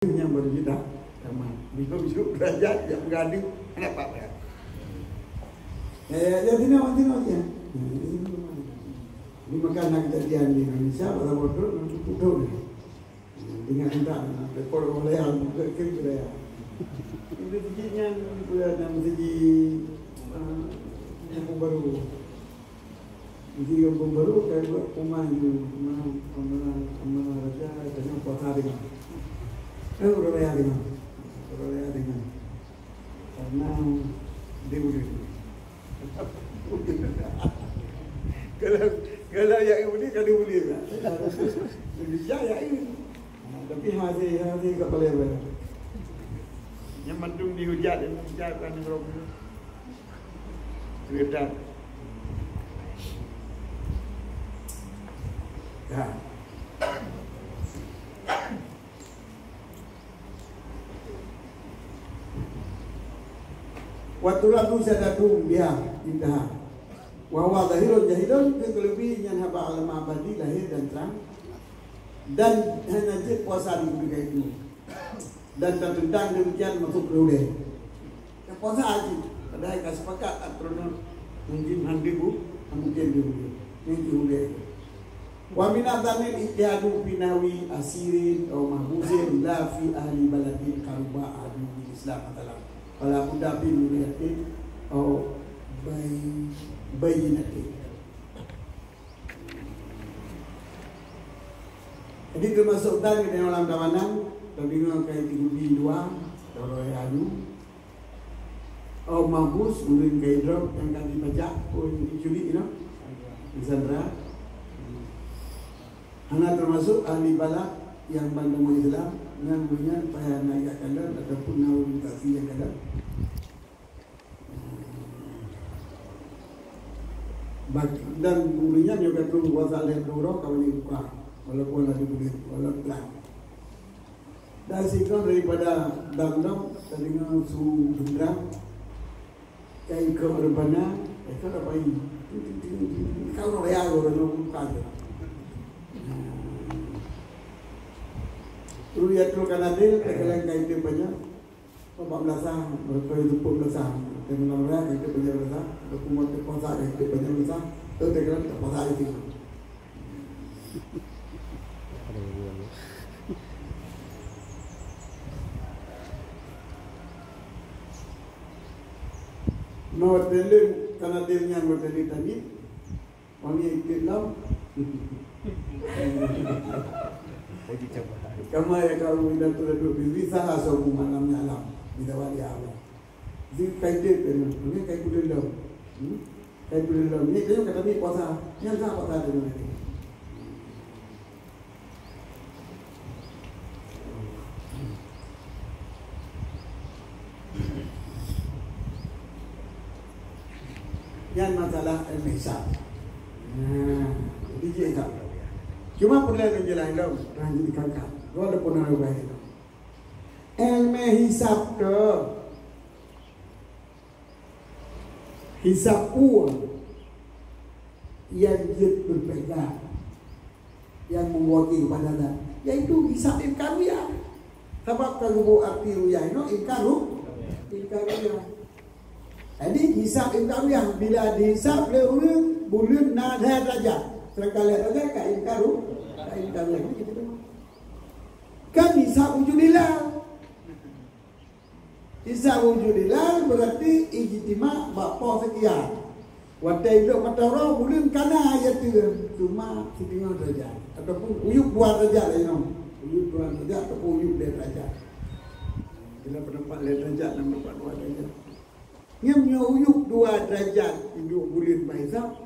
yang berjuta sama 50 derajat yang bergading anak pak ya. Jadi nak ya. Ini makanan kejadian di Indonesia pada waktu itu dengan hendak rekor oleh alam kerja ya. Ini tujuannya buat nama segi yang baru. Jadi yang baru kayak buat rumah itu, rumah raja dengan kota dengan. Udah bayar dengan, karena dia udah. Kalau yang ini kan, bisa ya ini. Tapi masih tak boleh bayar. Yang mendung dihujat dan menjadikan yang kereta. Ya. Waktu lalu saya datang dia indah. Wahwa zahirun jahilun kelebihan haba alam abadi lahir dan terang dan hanya je puasa di dunia itu dan tentang demikian masuk boleh. Puasa aja. Padahal kas sepakat atronom mungkin handibu mungkin dulu mungkin boleh. Wa min adhanil ihtiyadu finawi asirin atau mahbuzin la fi ahli baladin karuba adu Islam atalah wala budda bi muriyatin atau bayinatin. Jadi termasuk tadi dalam alam tawanan terdiri kayak tinggi dua kalau adu atau mahbuz mungkin kayak drop yang kan dipajak pun dicuri di Sandra. Anak termasuk ahli balak yang bantu Islam namanya payah naik kadar ataupun nawi kasih yang kadar. Dan burinya juga perlu puasa lihat dulu kalau dibuka walaupun lagi begitu walaupun pelan. Dan sikap daripada dandam tadinya su gendra kayak ke urbana itu apa ini? Kalau real orang buka aja. Ruyatul kanadil kekalian kaitu banyak 14 berkali 20 dengan orang itu banyak besar dokumen puasa itu banyak besar itu kekalian puasa itu mau telur kanadilnya mau telur tadi wangi iklam kama ya kalau tidak terlalu bisa asal malamnya alam tidak wali alam. Jadi kaitnya ini kayak budendam, kayak budendam ini kalau kata ni puasa, yang sah puasa dulu ni. Yang masalah hisab. Jadi hisab. Cuma perlu menjelaskan ranjit di kakak. Kau ada pun ada baik. Ilmu hisab tu, hisab uang yang jid berpegang, yang mewakili kepada yaitu hisab inkariyah. Sebab kalau arti ruyah itu inkariyah. Jadi hisab inkariyah bila dihisab oleh orang bulan nada saja. Sekali saja kain karu gitu kan hisab wujudillah. Hisab wujudillah berarti ijtima bapa sekian. Wadai itu kata orang bulan kana ayat itu cuma setengah derajat ataupun uyuk buat derajat lah uyuk buat derajat ataupun uyuk dari derajat. Bila pendapat dari derajat nombor 2 derajat. Yang uyuk 2 derajat hidup bulan hisab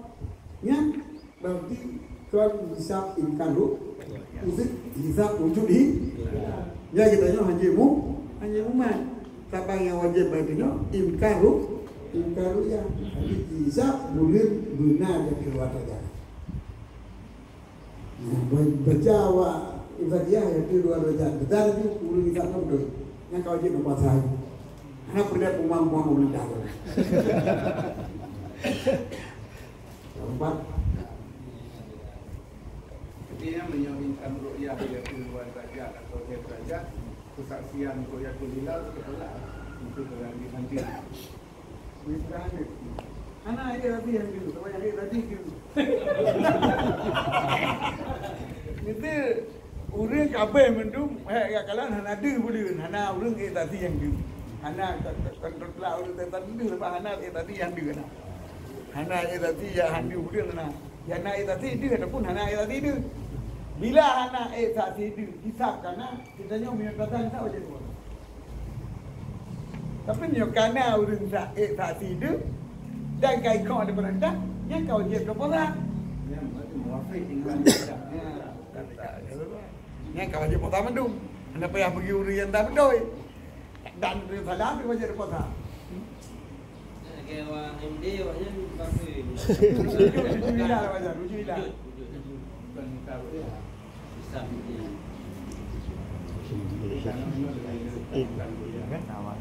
yang berarti kalau hisab inkaru hisab wujudi ya kita nyo hanya umat sabang yang wajib baginya inkaru ya jadi hisab boleh guna dari luar saja berjawa ibadiah yang di luar saja betul itu boleh hisab betul yang kau wajib berpuasa anak perlu pemang-pemang boleh tahu keempat dia menyampaikan ru'yah dari luar derajat atau derajat kesaksian Qoyatul Hilal ketolak untuk berani nanti. Bukan itu. Anak dia tadi yang gitu, sama yang tadi gitu. Itu orang kabeh mendung, kalau hana ada boleh, hana orang tadi yang gitu. Hana kontrol orang tadi lepas hana tadi yang dia nak. Hana tadi yang handi boleh nak. Hana tadi dia ataupun hana tadi dia. Bila hana tadi dia hisap karena kita nyo punya kata tak macam tu. Tapi nyo karena orang tadi dia dan kai kau ada beranda, yang kau dia kepola. Yang berarti muafik tinggal yang kau je kota mendung. Anda payah pergi uri yang tak berdoi. Dan salah pergi baca kota. Kayak orang MD awaknya pakai. Lucu lah baca, lucu lah. Bukan kau ya. Bisa dia. Kan awak.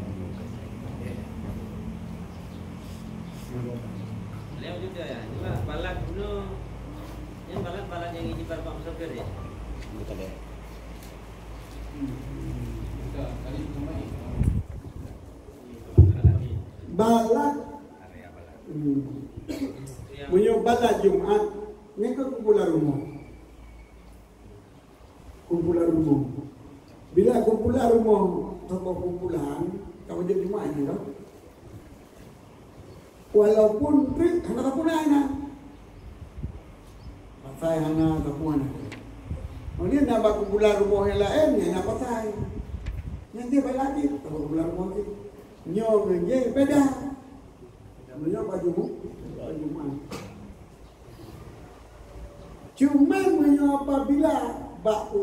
Leo juga ya. Cuma balak dulu. Yang balak yang ini Pak Musafir ya. Betul ya. Balak punya balak Jumat ni ke kumpulan rumah. Bila kumpulan rumah atau kumpulan kamu jadi Jumat ni kan. Walaupun trik hana tak punai na. Pasai hana tak punai. Ini nak buat kumpulan rumah yang lain yang nak pasai. Yang dia balik lagi kumpulan rumah ni. Nyo nge beda. Nyo baju mana? Cuma menyo apabila bak tu.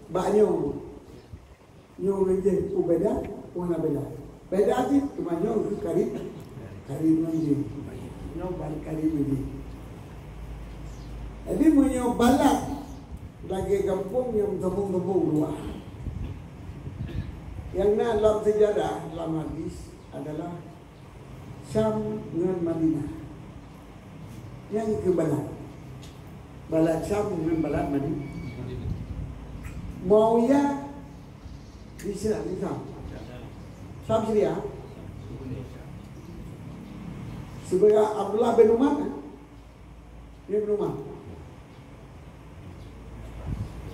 Bak nyo nge beda, mana beda. Beda sih, cuma nyo karib menje. Nyo balik karib menje. Jadi menyo balak lagi kampung yang tepung-tepung luar. Yang nak dalam sejarah dalam hadis adalah Syam dengan Madinah. Yang ke Balad Syam dengan Balad Madinah. Muawiyah di Syam. Syam Syria. Sebagai Abdullah bin Umar kan? Dia bin Umar.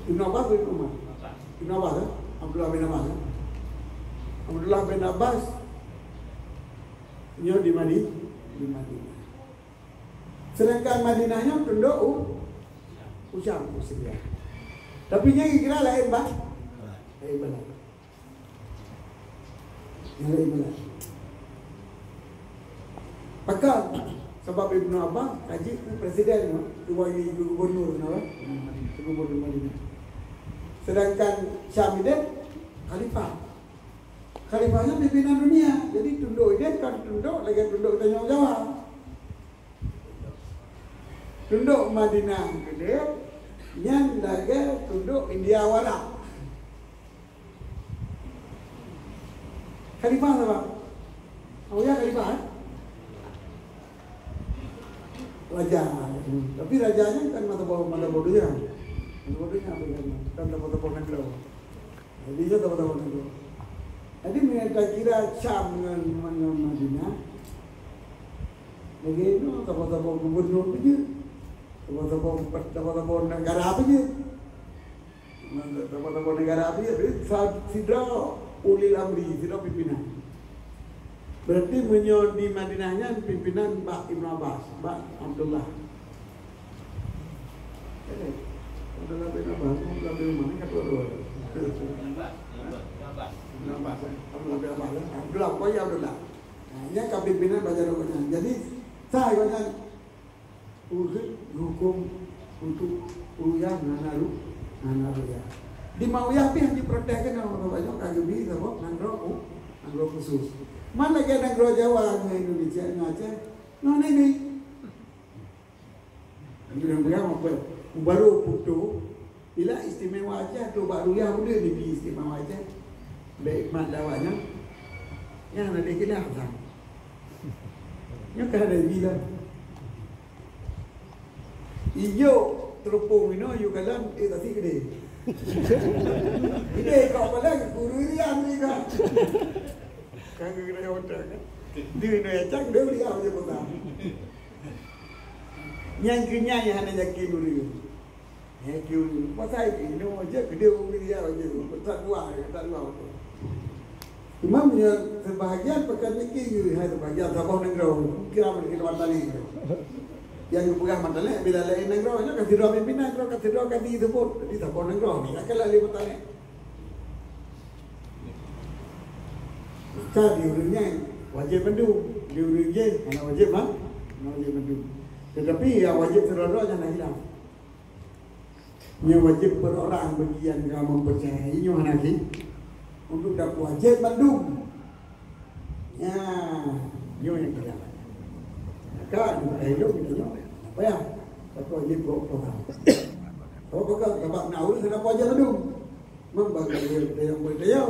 Ibn Abbas bin Umar. Ibn Abbas kan? Abdullah bin Abbas kan? Abdullah bin Abbas nyo di Madinah. Sedangkan Madinahnya tunduk Syam Syria. Tapi nya kira lain bah. Lain benar. Lain benar. Maka sebab Ibnu Abbas kaji presiden diwakili gubernur gubernur Madinah. Sedangkan Syam ini khalifah. Khalifahnya pimpinan dunia. Jadi tunduk dia kan tunduk lagi tunduk tanggungjawab. Tunduk Madinah gede, yang lagi tunduk India Warak. Khalifah apa? Oh ya khalifah. Raja. Tapi rajanya kan mata bodohnya. Mata bodohnya apa kan? Mata bodohnya kalau. Jadi dia mata bodohnya. Jadi mereka kira Syam dengan Madinah. Begitu, tahu-tahu gubernur aja, tahu-tahu negara apa aja, tahu-tahu negara apa aja. Sidra ulil amri, sidra pimpinan. Berarti menyo di Madinahnya pimpinan Pak Ibn Abbas, Pak Abdullah. Abdullah bin Abbas, Abdullah bin mana ketua? Abdullah, pokoknya Abdullah. Nah, ini pimpinan baca doanya. Jadi saya banyak hukum untuk uyah nanaru ya. Di Mawiyah pun diprotekkan oleh banyak kagumi sebab nangro khusus. Mana lagi nangro Jawa ke Indonesia Aceh? No ini. Bilang apa? Baru putu bila istimewa Aceh tu baru ya boleh di istimewa Aceh. Baik mak dawanya yang ada kena apa? Yang kada bila ijo terupung ino yu kalam tadi gede. Ini kau pada guru rian ni kan. Kan kena hotel kan. Dia ni cak dia beli apa je pun. Yang kenyang yang hanya yakin dulu. Yakin pasal ini aja dia beli dia aja. Tak dua. Cuma punya sebahagian pekan mikir hai sebahagian sabah negara kira mereka mata ni. Yang pegang mata ni bila lain negara nya kasih dua pimpinan negara kasih dua kadi sebut di sabah negara ni akan lalu mata ni. Maka diurusnya wajib pandu, diurusnya anak wajib mah, anak wajib pandu. Tetapi yang wajib serodok jangan hilang. Yang wajib per orang bagian yang mempercayai yang mana lagi untuk dapat wajib pandu. Ya, yang kita. Maka hidup kita apa ya? Dapat wajib berapa? Kalau pegang dapat naur sudah wajib pandu. Membagi yang berdaya.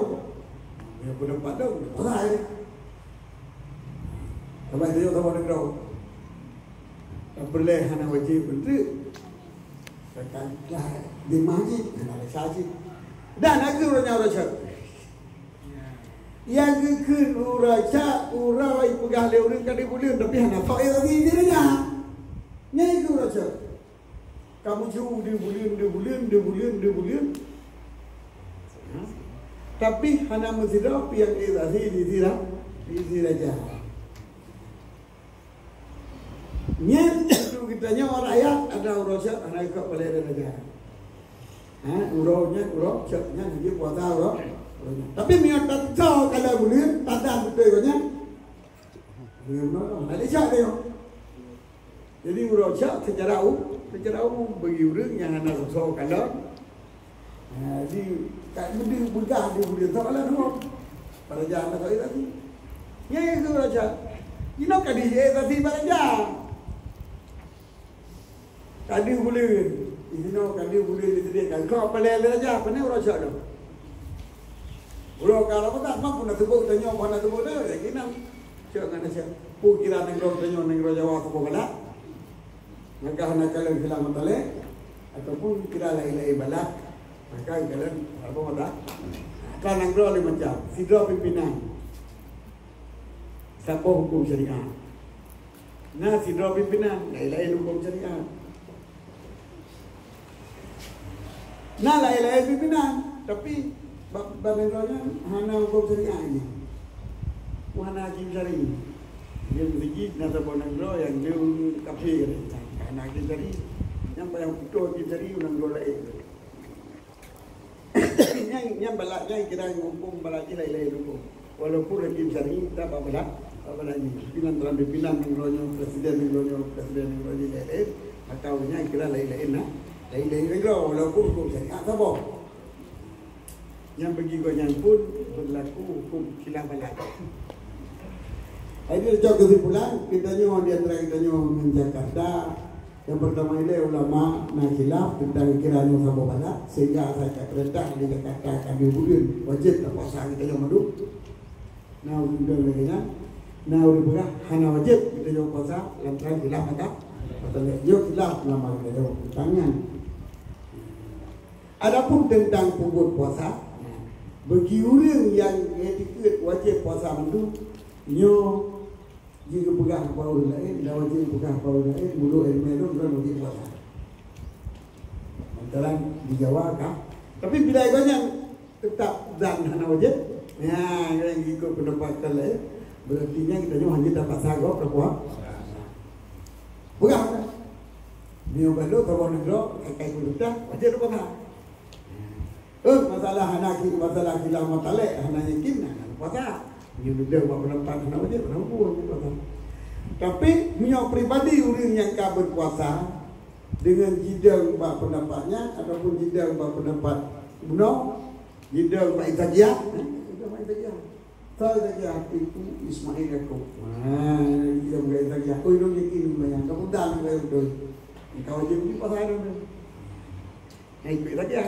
Yang pendapat tu, pasal ni. Sampai dia tak boleh tahu. Tak boleh hanya wajib untuk katakanlah di masjid, ada sajid. Dan aku orang cak. Yang ke orang cak, orang pegang le orang kadi bulan tapi hanya tak ada lagi dia. Ni aku orang cak. Kamu jauh dia bulan. Tapi hanya mesti yang izah di aja. Nyen tu kita nyawa rakyat ada urusan anak kau boleh ada aja. Urusnya dia buat tahu. Tapi minat tahu kalau boleh tanda betul nya. Ada cak dia. Jadi urusan secara umum bagi orang yang anak usaha kalau di kat benda begah dia boleh tak lah semua. Pada jalan tak tadi. Ya itu raja. Ini nak dia tadi pada jalan. Kadi boleh. Ini nak kadi boleh disediakan. Kau pelai raja, apa ni raja tu? Ulo kalau tak mampu nak sebut tanya apa nak sebut dah. Kena jangan aja. Pu kira negro tanya negro Jawa tu boleh. Maka nak kalau hilang matale ataupun kira lain-lain balak. Maka kalian apa madah? Kan negara ni macam sidra pimpinan. Siapa hukum syariah? Nah sidra pimpinan, lain-lain hukum syariah. Nah lain-lain pimpinan, tapi badan-badannya hanya hukum syariah ini. Hanya hakim syariah. Dia berzikir nata bonangro yang dia kafir. Karena hakim syariah yang paling betul hakim syariah bonangro lain. Yang balaknya kira hukum balaknya lain-lain hukum. Walaupun hakim syar'i tak apa lagi. Pimpinan presiden lain-lain. Makanya kira lain-lain negara walaupun hukum syariah tak apa. Yang bagi goyang pun berlaku hukum khilaf balak. Ini sejak kesimpulan kita nyoh di antara kita nyoh di Jakarta. Yang pertama ini ulama nak khilaf tentang kiranya sama balak sehingga saya perintah di Jakarta kami bulan wajib tak puasa kita yang madu. Nah udah lagi kan. Nah udah buka hanya wajib kita yang puasa lantaran khilaf tak. Betul yo khilaf lama kita yang tangan. Adapun tentang pukul puasa bagi orang yang etiket wajib puasa madu nyo jika pegang paul lain, dah wajib pegang paul lain, mulut ilmu bukan wajib puasa. Antara di Jawa kah? Tapi bila banyak tetap dan hanya wajib, ya yang ikut pendapat lain, berartinya kita hanya dapat sagok berpuasa. Pegang kan? Dia balu tahu negara, kayak kita wajib puasa. Masalah masalah khilaf matalek, hanya yakin puasa. Dia sudah buat pendapat nak wajib, puasa. Tapi punya pribadi orang yang kau berpuasa dengan jidang buat pendapatnya ataupun jidang buat pendapat bunuh, jidang buat itajiah, saya itu Ismail aku. Jidang buat itajiah. Kau itu yakin banyak. Kau dah nak betul. Kau wajib puasa itu. Ikut itajiah.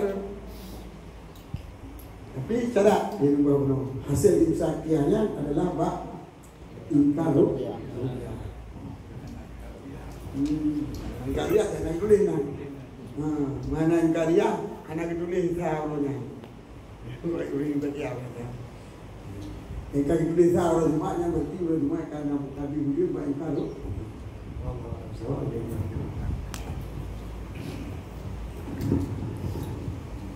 Tapi cara dia bunuh. Hasil imsakiannya adalah bak ingkaru. Ingkariah dan ingkulin. Mana ingkariah? anak tulis saharonya. Uring berdiam ya. Kalau tulis saharo jumatnya berarti jumat karena tadi dia baik kalau.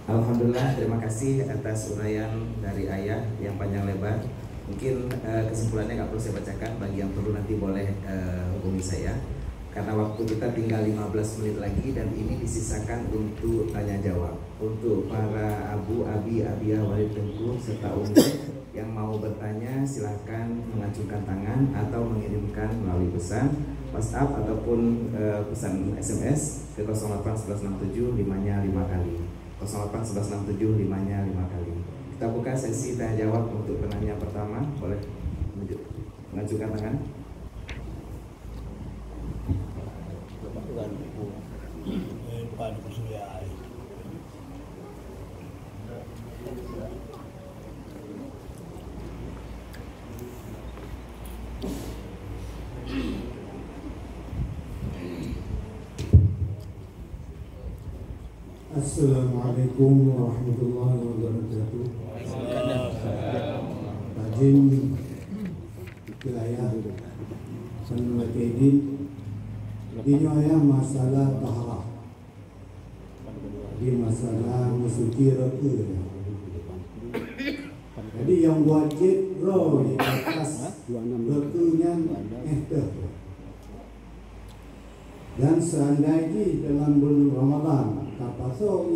Alhamdulillah, terima kasih atas uraian dari Ayah yang panjang lebar. Mungkin kesimpulannya nggak perlu saya bacakan, bagi yang perlu nanti boleh hubungi saya. Karena waktu kita tinggal 15 menit lagi dan ini disisakan untuk tanya jawab. Untuk para Abu, Abi, Abiyah, Walid, Tengku, serta Umi yang mau bertanya silahkan mengacungkan tangan atau mengirimkan melalui pesan WhatsApp ataupun pesan SMS ke 081167 5-nya 5 kali. 081167 5-nya 5 kali. Kita buka sesi tanya jawab untuk penanya pertama. Boleh mengajukan tangan. Assalamualaikum warahmatullahi wabarakatuh. Tajin wilayah Sanul Kedin ini ayah masalah taharah. Di masalah musuki reka. Jadi yang wajib roh di atas rekanya ihtah. Dan seandainya dalam bulan Ramadan kapaso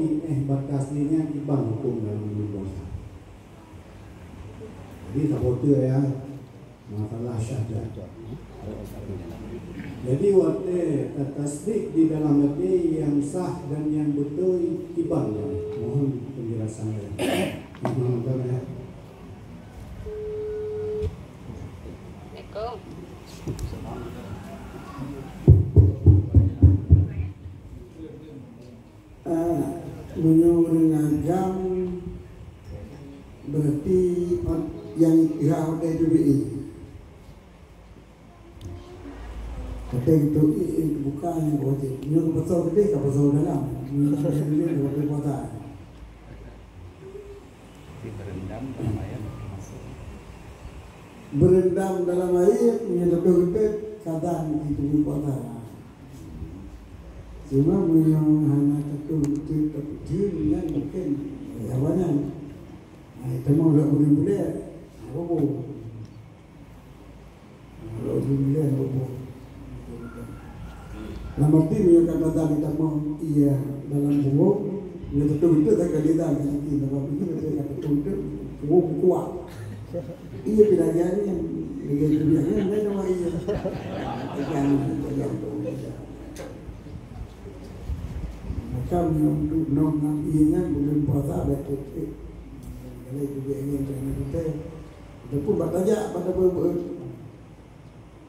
batasnya ibang hukum dalam bulan puasa. Jadi tak betul ya masalah syahadat. Jadi waktu tasdik di dalam hati yang sah dan yang betul ibang. Mohon penjelasan saya. Mohon ya. Menyenangkan berarti yang ihau dari dunia. Kata itu bukan yang wajib. Ini pasal gede, pasal dalam. Ini wajib pasal. Berendam dalam air, menyedot-sedot kadang itu pasal. Cuma yang hanya tertutup yang mungkin jawabannya. Itu mau tak boleh, apa pun. Kalau boleh, apa pun. Lama tim yang kata kita mau iya dalam buku, dia tertutup tak kali dah nanti. Lama itu dia kata tertutup, buku kuat. Iya pelajarannya, begitu biasanya dia nama iya. Jangan. Kami untuk nom ianya bulan puasa ada titik. Kalau itu dia ingin dengan kita, kita pun baca pada berbuat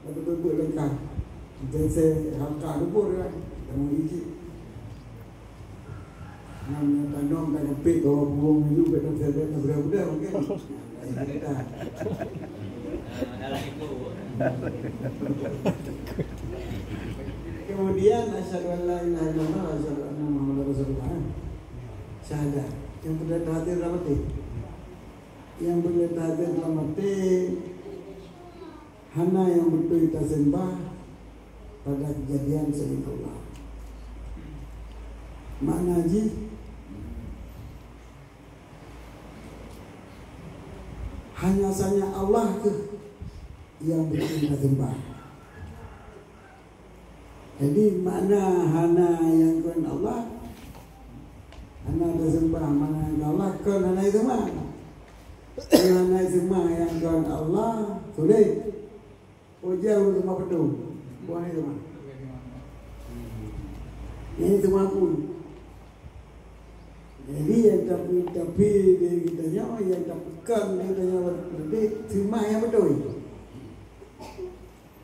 lengkap. Jadi saya hamka dulu kan, kita mau isi. Namanya tanam dan kepik kalau buang itu betul saya betul budak mungkin. Kita. Kemudian asyhadu an la ilaha illallah wa asyhadu anna muhammadar rasulullah. Syahadat. Yang boleh hadir dalam hati. Yang boleh hadir dalam hati hana yang betul kita sembah pada kejadian sehingga makna haji hanya saja Allah ke yang betul kita sembah. Jadi makna hana yang kan Allah, hana tersembah mana Allah kan hana itu mah, hana itu mah yang kan Allah sulit, jauh rumah petung, bukan itu mah, ini cuma pun. Jadi yang tapi dari kita nyawa yang dapatkan kita nyawa jadi cuma yang betul.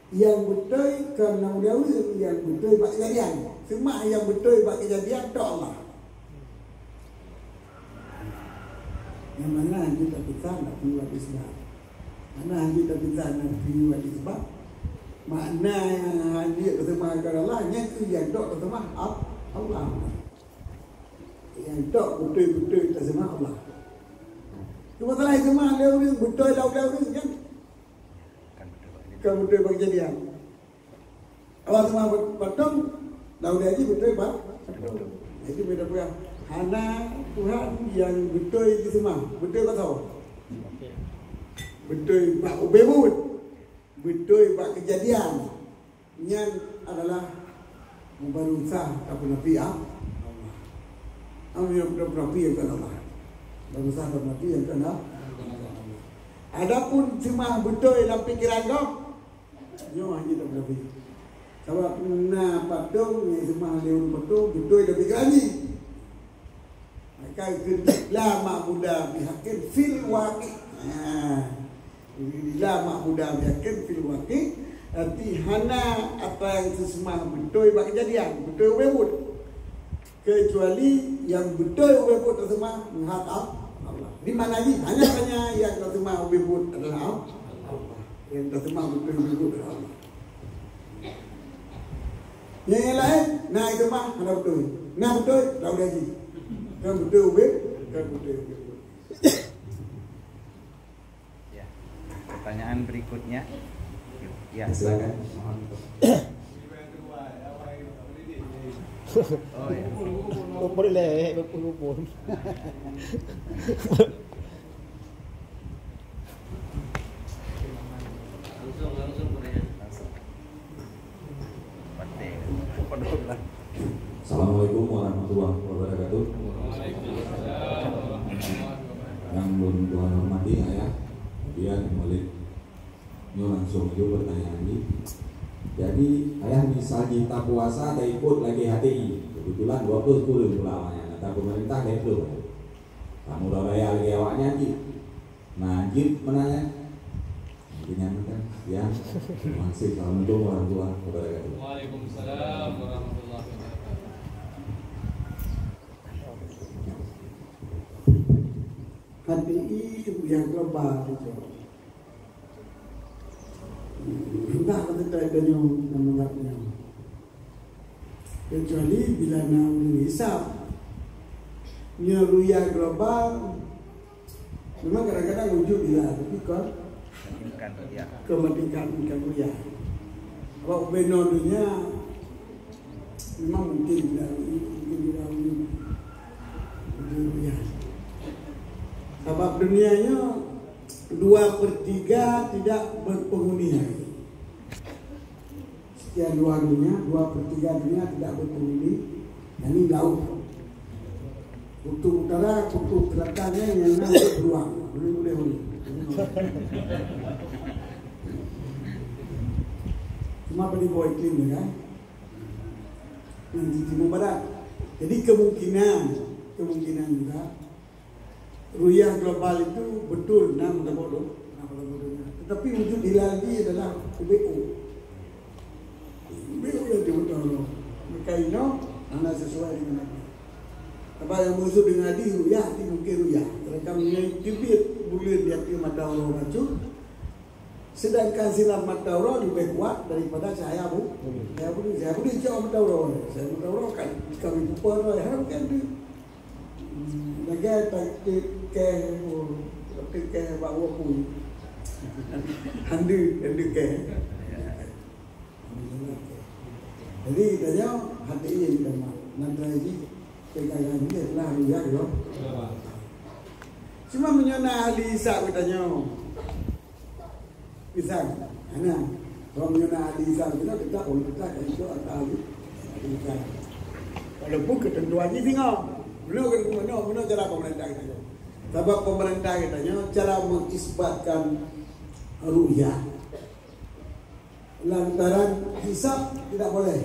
Yang betul kerana mudahul, yang betul buat kejadian. Semua yang betul buat kejadian itu Allah. Yang mana kita pisah nak pergi buat sebab. Mana kita pisah nak pergi buat sebab. Makna yang hadir bersama Allah, yang itu yang dok bersama Allah. Yang tok betul-betul tak semua Allah. Cuma salah semua dia betul lau kan. Kan betul bagi jadian. Awak semua betul lau dia aja betul pak. Itu beda pula. Hana Tuhan yang betul itu semua. Betul tak tahu. Betul pak ubebut. Betul pak kejadian. Yang adalah membarusa apa nabi Allah. Yang nabi yang kan Allah. Barusa apa nabi yang kan Allah. Adapun cuma betul dalam pikiran kau, nyo hanya tak nabi. Sebab na patung ni cuma leun patung betul dalam pikiran ni. Maka lama muda bihakin fil waqi. Lama muda bihakin fil waqi. Arti hana apa yang sesama betul bagi kejadian, betul webut. Kecuali yang betul webut tersama menghadap Allah. Di mana lagi? Hanya yang tersama webut adalah Allah. Yang tersama betul webut adalah Allah. Yang lain, nah itu mah ada betul. Nah betul, tahu lagi. Kan betul webut, kan betul webut. Ya. Pertanyaan berikutnya. Ya, silakan. Oh ya. Boleh, Langsung pertanyaan. Assalamualaikum warahmatullahi wabarakatuh. Yang belum Tuhan hormati ayah, kemudian Malik. Ini langsung aja pertanyaan ini. Jadi ayah misal kita puasa atau ikut lagi HTI, kebetulan 20 ulamanya, kata pemerintah itu. Kamu udah raya lagi awaknya Haji. Nah Haji menanya, mungkin kan? Ya, terima kasih. Assalamualaikum warahmatullahi wabarakatuh. Waalaikumsalam warahmatullahi wabarakatuh. HTI yang global itu. Entah kita adanya menganggapnya. Kecuali bila nak menghisap ruya global, memang kadang-kadang wujud bila tapi kan kemerdekaan ruya. Kalau benar dunia memang mungkin bila wujud ruya. Sebab dunianya 2/3 tidak berpenghuni. Sekian luar dunia, 2/3 dunia tidak berpenghuni. Yang ini laut. Kutub utara, kutub selatannya yang ada beruang. Boleh. Cuma pada bawah iklim kan. Yang di timur barat. Jadi kemungkinan juga ruya global itu betul nama bodoh. Tetapi wujud hilal ini adalah UBO. UBO yang dibetul. Maka ini anda sesuai dengan Nabi. Apa yang musuh dengan Nabi ruya, mungkin ruya. Mereka mempunyai kibit bulan di hati mata Allah racun. Sedangkan silam mata Allah lebih kuat daripada cahaya bu. Saya boleh jawab mata Allah. Saya mata Allah kan kami pun harap kan tu. Naga tak ke bawa pun. Handu ke. Jadi katanya hati ini kita nanti lagi pegangan ini adalah ruya yo. Cuma menyana ahli Isa katanya. Isa, ana kalau menyana ahli Isa kita itu ahli Isa. Walaupun ketentuannya tinggal. Mana cara pemerintah kita? Sebab pemerintah katanya cara mengisbatkan ruya. Lantaran hisab tidak boleh.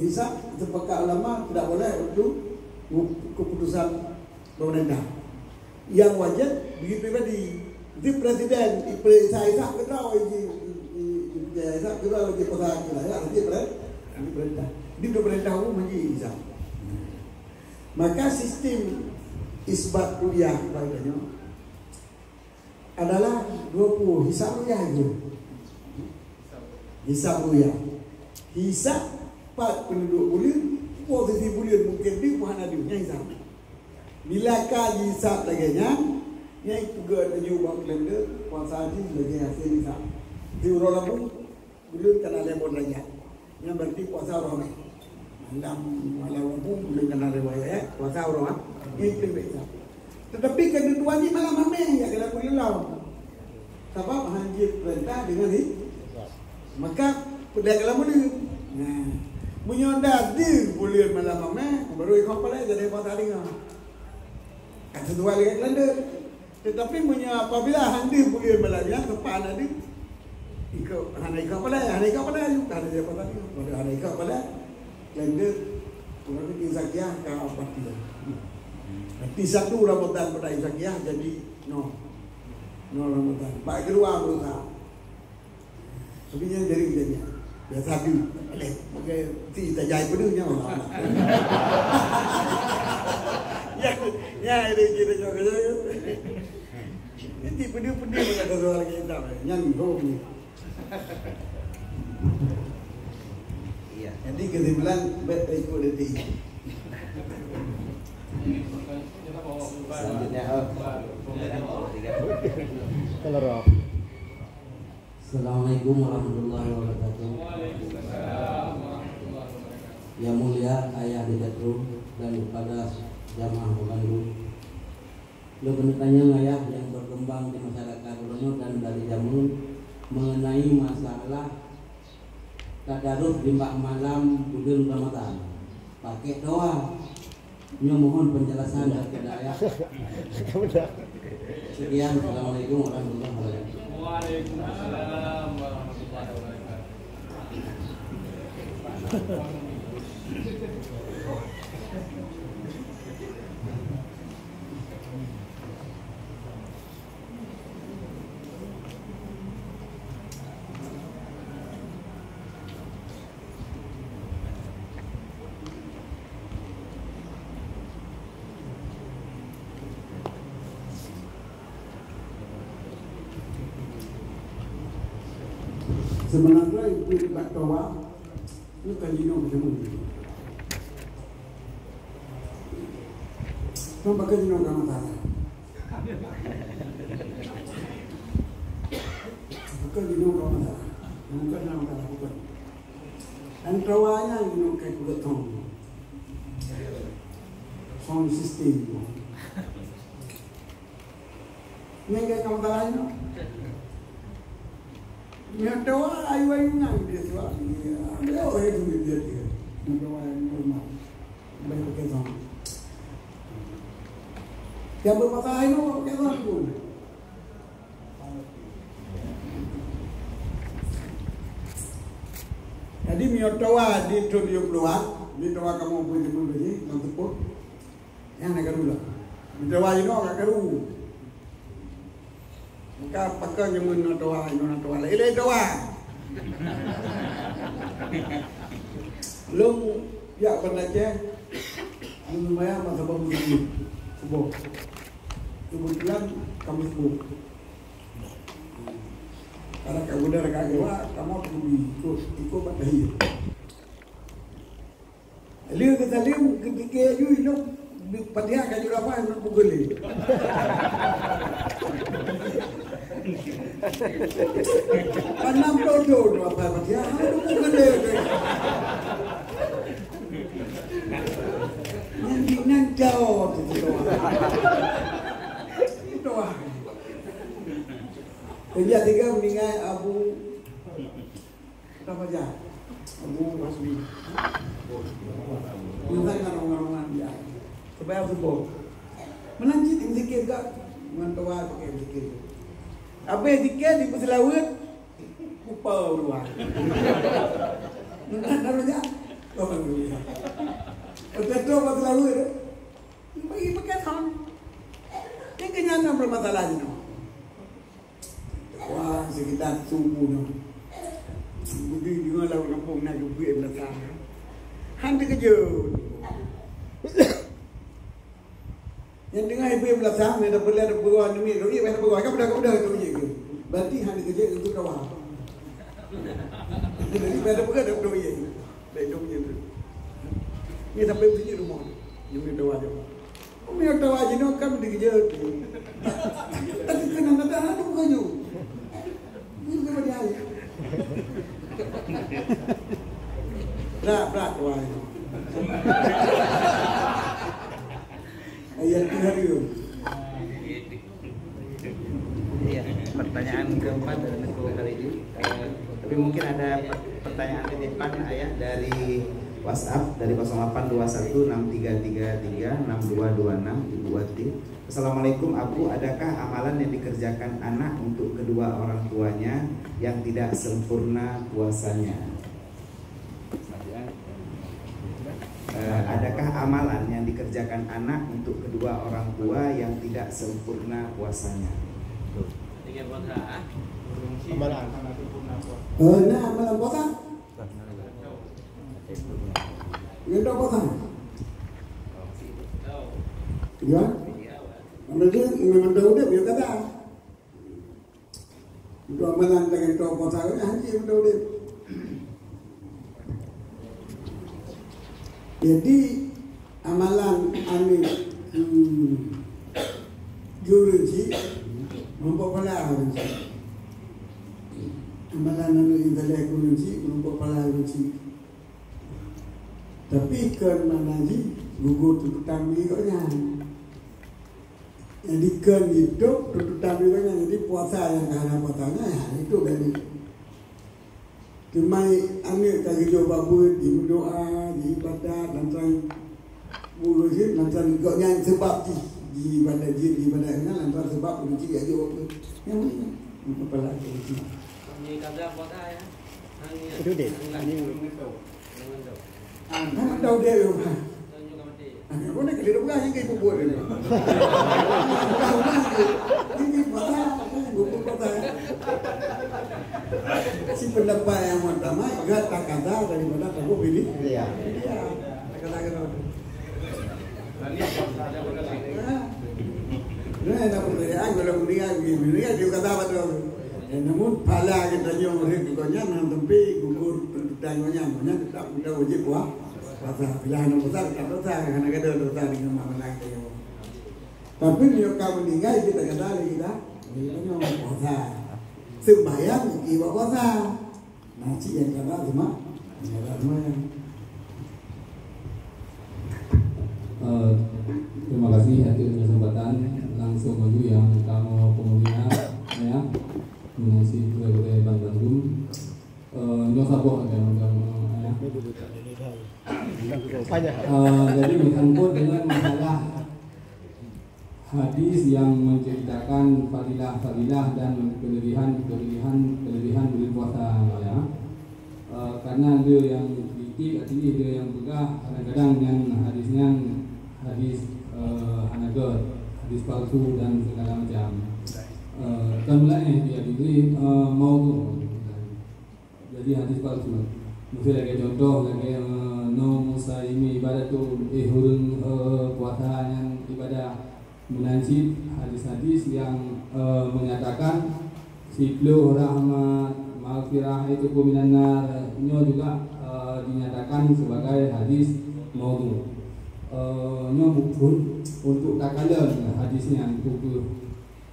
Hisab sepakat ulama tidak boleh untuk keputusan pemerintah. Yang wajar begitu tadi. Di presiden, saya kenal saya kenal di pusat wilayah di pemerintah. Di pemerintah umum menjadi hisab. Maka sistem isbat ruya baiknya adalah 20 hisab ruya itu. Hisab ruya. Hisab 4 penduduk bulan, posisi bulan mungkin di mana dia hisab. Bila kaji hisap lagi yang juga ada juga kalender puasa haji lagi hasil hisap. Di orang pun belum kena lemon raja. Yang berarti puasa orang malam pun belum kena riwayat puasa orang itu beza. Tetapi kedua ni malam mamai ya kena boleh lawan. Sebab haji perintah dengan ni maka pada kalau boleh. Nah, menyonda dir boleh malam mamai baru ikut pala jadi puasa dengan. Kata dua lagi kalender. Tetapi apabila handi boleh belajar tepat ada ikut hanya ikut pada juga ada dia pada hanya ikut pada kalender orang itu Izakiah kau pasti. Nanti satu Ramadan pada Izakiah jadi no Ramadan. Baik kedua berusaha. Sebenarnya jadi kejadian. Biasa tu, pakai ti tajai penuhnya malah. Ya ini kita juga. Ini pedih-pedih berkata soal kita. Nyanyi hobi. Iya. Jadi kesimpulan bet ikut detik. Selanjutnya Assalamualaikum warahmatullahi wabarakatuh. Yang mulia Ayah di Jatru dan kepada jamaah Bandung. Lo bertanya ayah yang berkembang di masyarakat Rono dan dari zaman mengenai masalah tadarus di malam bulan Ramadan. Pakai doa. Mohon penjelasan dari ayah. Sekian, assalamualaikum warahmatullahi wabarakatuh. Waalaikumsalam warahmatullahi wabarakatuh. Sebenarnya itu dekat doa itu kajino bertemu. Nampak kajino kamu salah. Bukan kajino kamu salah. Bukan nama salah bukan. Dan doanya kajino kayak kulit tong. Sound system. Yang kayak kamu salah itu. Yang doa ayu nang dia tuan. Dia orang itu dia. Yang doa yang normal. Baik pakai sama. Yang bermasalah itu pakai sama pun. Jadi miot doa di studio keluar, di doa kamu punya pun begini, nanti pun. Yang nak keruh lah. Di doa itu nak keruh. Maka pakai nyemun doa, ilai doa. Belum ya pernah je, lumayan masa baru subuh. Kebetulan kamu subuh. Kalau kamu dah kagak, kamu perlu ikut batahi. Liu kita ketika you Padia kayu apa yang pukul ni? Panam dodo apa padia? Aku pukul ni. Yang jauh tu doa. Kerja tiga meninggal Abu apa aja? Abu Masbi. Bukan orang-orang dia. Supaya subuh menanjit yang zikir tak mentua pakai zikir apa yang zikir di peselawat lupa luar naruhnya orang dulu betul peselawat bagi pakai tahun yang kenyataan bermasalah ni wah sekitar subuh ni budi juga lah kampung nak duit belakang hang kerja yang dengar ibu belakang ni dah boleh ada berdoa ni doi mana berdoa kamu dah tu je ke berarti hang kerja untuk doa jadi pada bukan ada doa je baik doa je ni sampai sini rumah ni doa dia Umi tahu aja no kan dikejar. Tapi kena ada tu baju. Ini apa dia? Berat wah. Ayat terakhir. Iya, pertanyaan keempat dari Neko kali ini. Tapi mungkin ada pertanyaan titipan ayah dari WhatsApp dari 082163336226 Ibu Wati. Assalamualaikum Abu, adakah amalan yang dikerjakan anak untuk kedua orang tuanya yang tidak sempurna puasanya? Adakah amalan yang dikerjakan anak untuk kedua orang tua yang tidak sempurna puasanya? Tiga puasa. Amalan. Nah, amalan puasa. Yang tak puasa. Ya. Memang tahu dia biar kata. Itu amalan dengan tahu puasa ni haji tahu dia. Jadi amalan ani juruji mempopala juruji. Amalan anu intelek juruji mempopala juruji. Tapi kan manaji gugur tututan bikonya. Jadi kan hidup tututan bikonya. Jadi puasa yang karena puasanya ya itu dari. Cuma ambil kaki coba buat di doa, di ibadat, lantaran burusin, lantaran gaknya sebab di ibadat di ibadat ini, lantaran sebab burusin aja apa? Yang mana? Kepala burusin. Ini kata puasa ya. Itu deh. Mana tahu dia yang mana? Aku nak kali dua yang kayak buat ini. Ini puasa, buku puasa. Si pendapat yang pertama enggak tak kata daripada kamu pilih. Iya. Kata-kata. Nah, ada pertanyaan kalau dia gini juga kata apa tu. Namun pala kita yang mereka konya nanti gugur tanya tetap kita wajib puasa. Pilihan besar kata karena kita dosa dengan mana kita. Tapi dia kamu meninggal kita kata kita puasa. Sembahyang ibadah puasa. Nasi yang kata semua yang terima kasih atas kesempatan langsung maju yang kamu kemudian ya mengenai budaya Bandung. Nyosabok ada ya. Jadi menyangkut dengan masalah hadis yang menceritakan fadilah dan kelebihan bulan puasa ya. Karena dia yang kritik artinya dia yang begah kadang-kadang yang hadisnya hadis hanagar, hadis palsu dan segala macam. Dan mulanya dia diberi mau jadi hadis palsu. Mungkin lagi contoh lagi no Musa ini ibadat tu hurun puasa yang ibadah menancip hadis-hadis yang menyatakan siklu rahmat maghfirah itu minan nar juga dinyatakan sebagai hadis maudhu. Bukan untuk takalan hadisnya untuk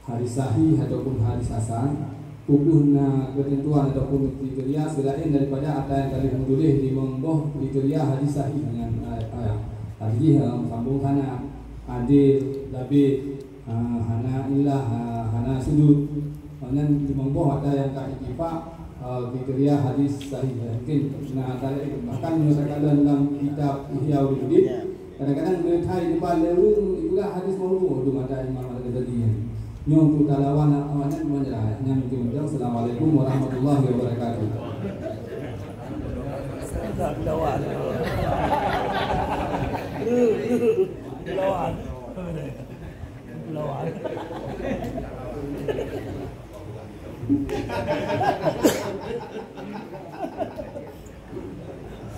hadis sahih ataupun hadis hasan, hukumna ketentuan ataupun kriteria selain daripada apa yang kalian tulis di membuh kriteria hadis sahih dengan hadis sambung hana adil labid hana ilah hana sudut dan di membuh ada yang tak ittifaq kriteria hadis sahih. Mungkin bahkan misalkan dalam kitab Ihya Ulumuddin kadang-kadang mereka di depan itulah hadis maudhu itu ada Imam Al-Ghazali. Nyong tu talawan awanan menjerah nyam tu. Assalamualaikum warahmatullahi wabarakatuh. Lawan.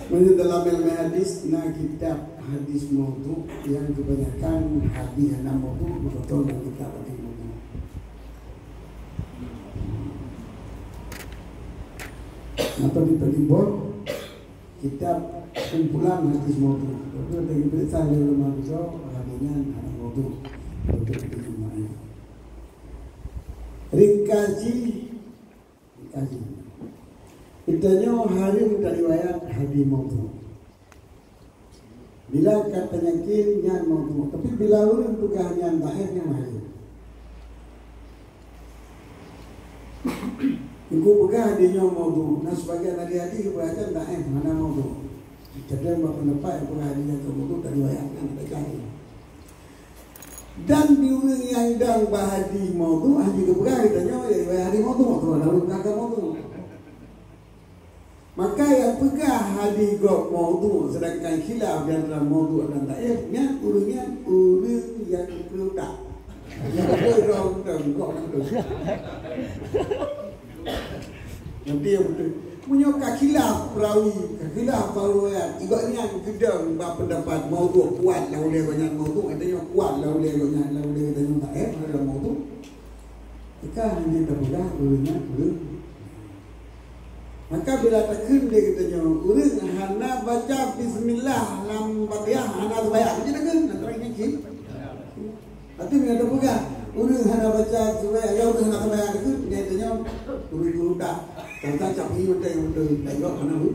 Menurut dalam ilmu hadis, kitab hadis maudhu yang kebanyakan hadis yang maudhu betul dan kitab hadis maudhu. Atau di Pelibor kitab kumpulan hadis maudhu. Itu dari berita dari rumah beliau hadisnya hadis maudhu. maudu. Ringkaji. Itanya hari kita riwayat hadis maudu. Bila katanya kinyan maudu, tapi bila ulun tugahannya akhirnya mahal. Iku pegah dia maudu. Nah sebagian adik-adik berkata mana maudu. Jadi pendapat yang pegah dia maudu dari riwayatkan mereka. Dan diulang yang dang bahadi maudu hanya kepegang ditanya ya riwayat hadis maudu lalu kata maudu. Maka yang pegang hadis gok maudu sedangkan khilaf di antara maudu dan dhaifnya ulungnya ulung yang keludak. Yang berong dan gok itu. Nanti yang betul punya khilaf perawi, khilaf perawian. Igaknya gedang bab pendapat maudu kuat lah oleh banyak maudu, katanya kuat lah oleh banyak lah oleh katanya dhaif ada maudu. Kita hanya terpegang ulungnya ulung. Maka bila takun dia katanya urus hana baca bismillah lam Fatihah hana sembahyang macam takun antara ini kin. Tapi dia ada pegang urus hana baca sembahyang ya urus hana sembahyang takun dia katanya urus dah tentang capi betul tengok mana bu.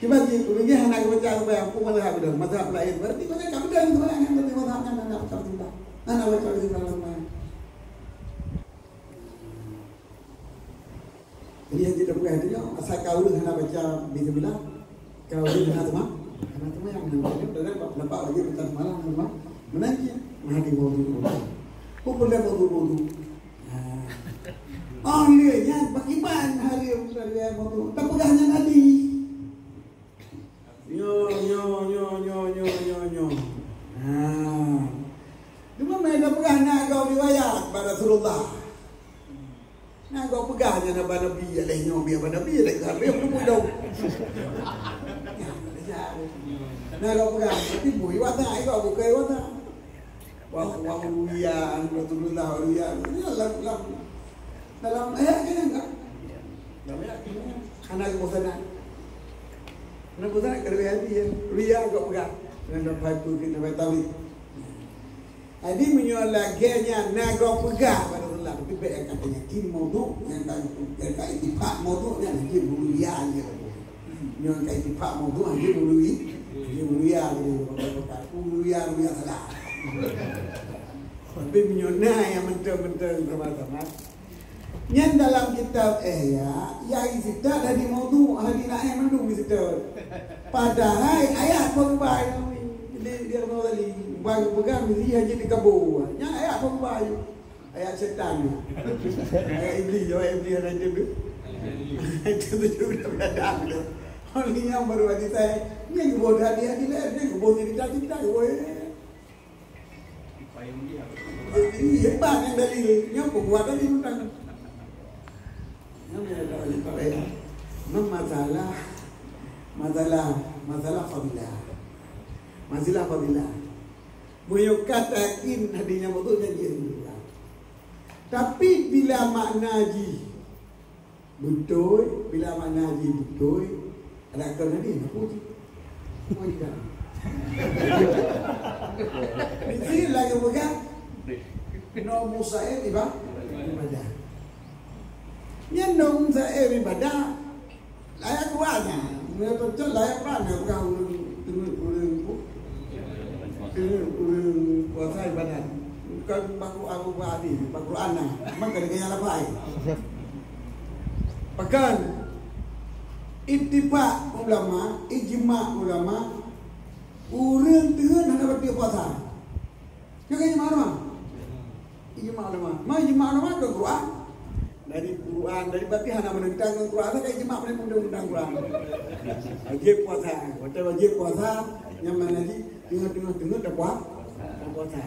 Tiba urusnya hana baca sembahyang pun mazhab dah mazhab lain berarti mana kamu dah sembahyang berarti mazhabnya hana baca sembahyang hana baca sembahyang. Jadi yang kita buat itu asal kau dah nak baca bismillah, kau dah nak semua yang nampak nampak lagi baca malam nampak menangis mahdi maudu. Kau boleh maudu. Oh ni yang bakiban hari maudu. Tak pegahnya tadi. Yo. Cuma mereka pegahnya kau riwayat pada Rasulullah. Nah, kau pegahnya nak Nabi alaihi biar Nabi lagi hari pun dah. Nah, kau pegang tapi bui wata, kau bukai wata. Wah ya, Rasulullah ya. Dalam ayat kan enggak? Dalam ayat anak bosan. Anak bosan kerja dia, ria kau pegang. Dan dapat tu kita tahu. Adi menyoal lagenya naga pegang pada Allah. Tapi baik katanya kin maudu yang kai tipak maudu yang kin buluya je. Yang kai tipak maudu yang buluya buluya salah. Tapi menyoal yang mentang-mentang sama-sama. Yang dalam kitab ya kita dari maudu hadis lain mendung kita. Padahal ayat berubah. Dia tadi baru pegang dia jadi kabur. Yang ayat berubah. Ayat setan. Ayat iblis ada tu. Itu juga ada. Orang yang baru ada saya, ni kebor dia ni kebor kita. Ini hebat yang dari yang pembuatan ini tentang. Yang ada masalah fadilah. Masalah fadilah. Beliau katakan hadinya betul janji. Tapi bila makna haji betul, ada kerana ni apa tu? Oh tidak. Ini lagi pegang. No Musaib ibadah. Yang no Musaib ibadah layak kuatnya. Mereka betul layak kuatnya bukan urung puasa ibadah. Bukan baku aku badi, baku anak. Maka dengan apa ai? Bahkan ittifaq ulama, ijma' ulama urang teueun hendak berarti puasa. Jangan ijma' ulama. Ijma' ulama. Ma ijma' ulama ke Quran. Dari Quran, dari berarti hendak menentang Quran, kan ijma' menentang Quran. Wajib puasa, wajib puasa yang mana di tengah-tengah dah puasa.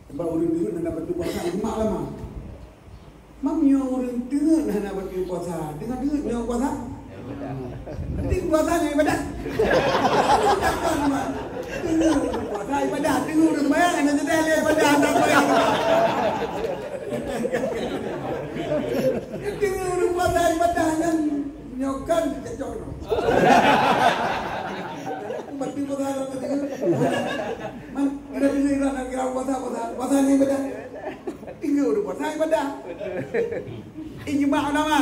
Sebab orang tengah nak dapat puasa ijma' ulama. Mamnya orang tengah nak dapat puasa, tengah-tengah dia puasa. Nanti puasa ni ibadah. Tengah puasa ibadah, tengah orang sembahyang nak jadi ahli ibadah tak sembahyang. Tengah orang puasa ibadah yang nyokan cocok. Mati puasa tengah. Man ada bila nak kira puasa ibadah. Ijma' ulama.